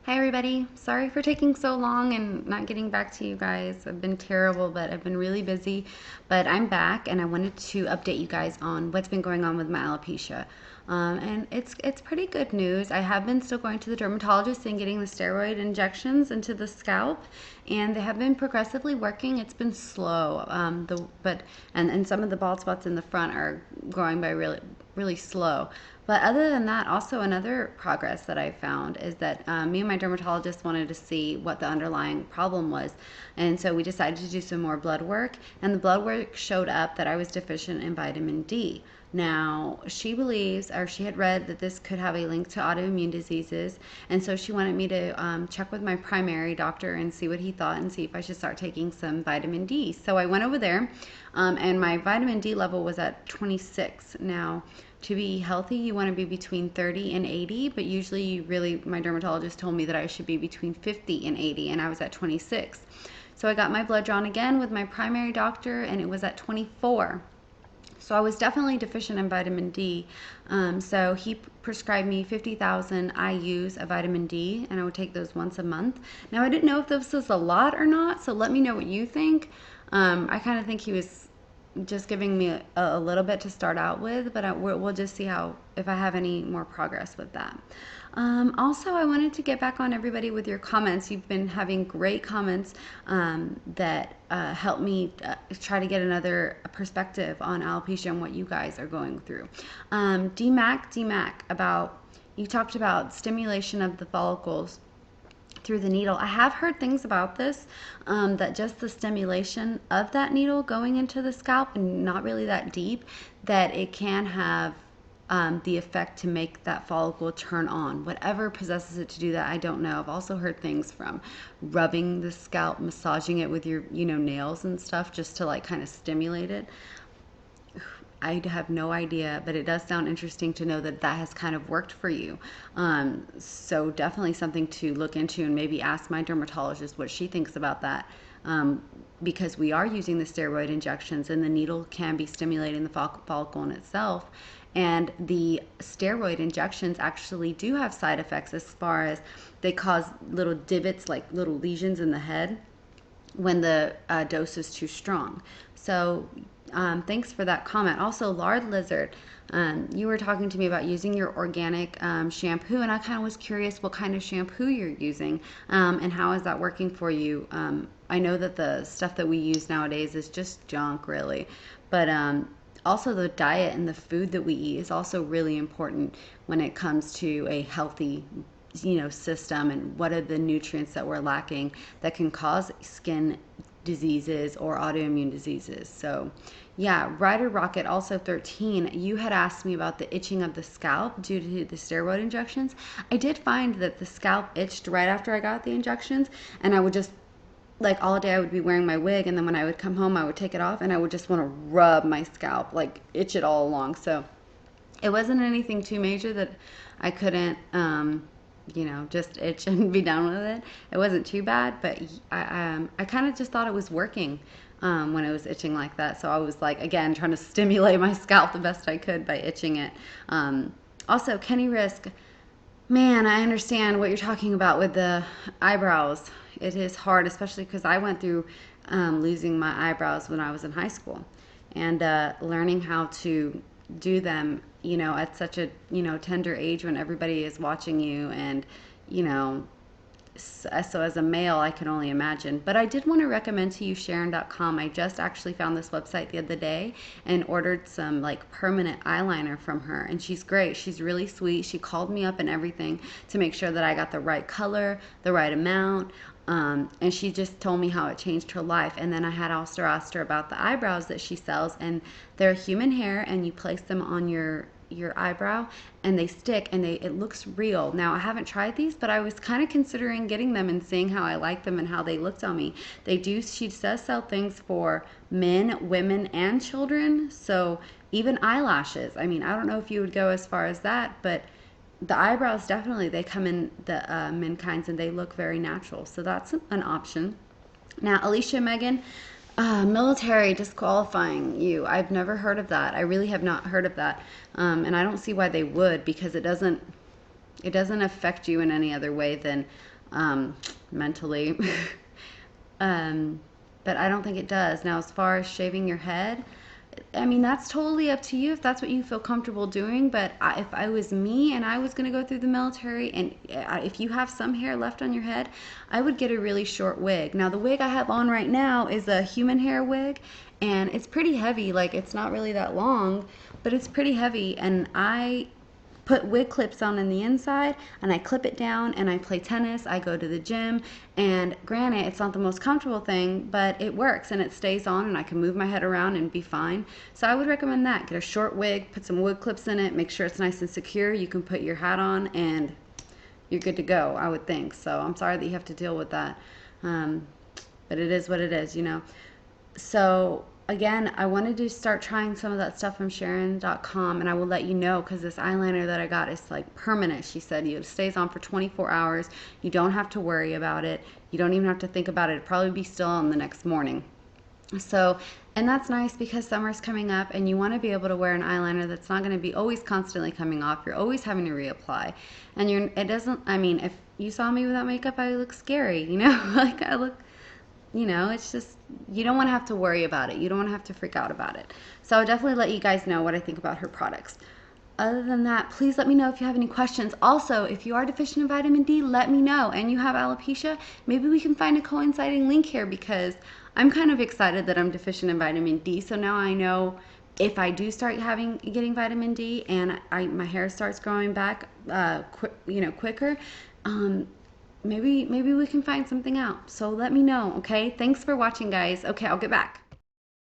Hi everybody. Sorry for taking so long and not getting back to you guys. I've been terrible, but I've been really busy. But I'm back and I wanted to update you guys on what's been going on with my alopecia. And it's pretty good news. I have been still going to the dermatologist and getting the steroid injections into the scalp, and they have been progressively working. It's been slow, and some of the bald spots in the front are growing by really slow. But other than that, also another progress that I found is that me and my dermatologist wanted to see what the underlying problem was. And so we decided to do some more blood work. And the blood work showed up that I was deficient in vitamin D. Now, she believes, or she had read that this could have a link to autoimmune diseases. And so she wanted me to check with my primary doctor and see what he thought and see if I should start taking some vitamin D. So I went over there, and my vitamin D level was at 26. Now, to be healthy, you want to be between 30 and 80, but usually, my dermatologist told me that I should be between 50 and 80, and I was at 26. So I got my blood drawn again with my primary doctor, and it was at 24. So I was definitely deficient in vitamin D. So he prescribed me 50,000 IUs of vitamin D, and I would take those once a month. Now, I didn't know if this was a lot or not, so let me know what you think. I kind of think he was just giving me a little bit to start out with, but we'll just see how if I have any more progress with that. Also, I wanted to get back on everybody with your comments. You've been having great comments that help me try to get another perspective on alopecia and what you guys are going through. DMAC, about you talked about stimulation of the follicles through the needle. I have heard things about this, that just the stimulation of that needle going into the scalp and not really that deep, that it can have the effect to make that follicle turn on. Whatever possesses it to do that, I don't know. I've also heard things from rubbing the scalp, massaging it with your, nails and stuff just to like kind of stimulate it. I have no idea, but it does sound interesting to know that that has kind of worked for you. So definitely something to look into and maybe ask my dermatologist what she thinks about that. Because we are using the steroid injections and the needle can be stimulating the follicle in itself. And the steroid injections actually do have side effects as far as they cause little divots, like little lesions in the head when the dose is too strong. So thanks for that comment. Also, lard lizard, you were talking to me about using your organic shampoo, and I kind of was curious what kind of shampoo you're using, and how is that working for you. I know that the stuff that we use nowadays is just junk, really, but also the diet and the food that we eat is also really important when it comes to a healthy system, and what are the nutrients that we're lacking that can cause skin diseases or autoimmune diseases. So yeah, Ryder Rocket also 13, you had asked me about the itching of the scalp due to the steroid injections. I did find that the scalp itched right after I got the injections, and I would just, like, all day I would be wearing my wig, and then when I would come home I would take it off and I would just want to rub my scalp, like itch it all along. So it wasn't anything too major that I couldn't just itch and be done with it. It wasn't too bad, but I kind of just thought it was working when it was itching like that. So I was like, again, trying to stimulate my scalp the best I could by itching it. Also, Kenny Risk, man, I understand what you're talking about with the eyebrows. It is hard, especially because I went through losing my eyebrows when I was in high school, and learning how to do them, at such a, tender age when everybody is watching you, and, so as a male, I can only imagine. But I did want to recommend to you Sharon.com. I just actually found this website the other day and ordered some like permanent eyeliner from her. And she's great. She's really sweet. She called me up and everything to make sure that I got the right color, the right amount. And she just told me how it changed her life. And then I had also asked her about the eyebrows that she sells, and they're human hair, and you place them on your eyebrow and they stick, and it looks real. Now, I haven't tried these, but I was kind of considering getting them and seeing how I like them and how they looked on me. She does sell things for men, women, and children. So even eyelashes. I mean, I don't know if you would go as far as that, but the eyebrows, definitely, they come in the men kinds, and they look very natural. So that's an option. Now, Alicia Megan, military disqualifying you. I've never heard of that. I really have not heard of that. And I don't see why they would, because it doesn't It doesn't affect you in any other way than mentally. um, but I don't think it does. Now, as far as shaving your head, I mean, that's totally up to you if that's what you feel comfortable doing. But if I was me and I was going to go through the military, and if you have some hair left on your head, I would get a really short wig. Now, the wig I have on right now is a human hair wig, and it's pretty heavy. Like, it's not really that long, but it's pretty heavy. And I put wig clips on in the inside and I clip it down and I play tennis, I go to the gym, and granted it's not the most comfortable thing, but it works and it stays on and I can move my head around and be fine. So I would recommend that. Get a short wig, put some wig clips in it, make sure it's nice and secure. You can put your hat on and you're good to go, I would think. So I'm sorry that you have to deal with that. But it is what it is, you know. So again, I wanted to start trying some of that stuff from Sharon.com, and I will let you know, because this eyeliner that I got is like permanent. She said it stays on for 24 hours. You don't have to worry about it. You don't even have to think about it. It'll probably be still on the next morning. So, and that's nice because summer's coming up and you want to be able to wear an eyeliner that's not going to be always constantly coming off. You're always having to reapply. And it doesn't, I mean, if you saw me without makeup, I look scary, you know? Like I look, you know, it's just, you don't want to have to worry about it. You don't want to have to freak out about it. So I'll definitely let you guys know what I think about her products. Other than that, please let me know if you have any questions. Also, if you are deficient in vitamin D, let me know. And you have alopecia, maybe we can find a coinciding link here, because I'm kind of excited that I'm deficient in vitamin D. So now I know if I do start getting vitamin D and my hair starts growing back quicker, maybe we can find something out. So let me know, okay? Thanks for watching, guys. Okay, I'll get back.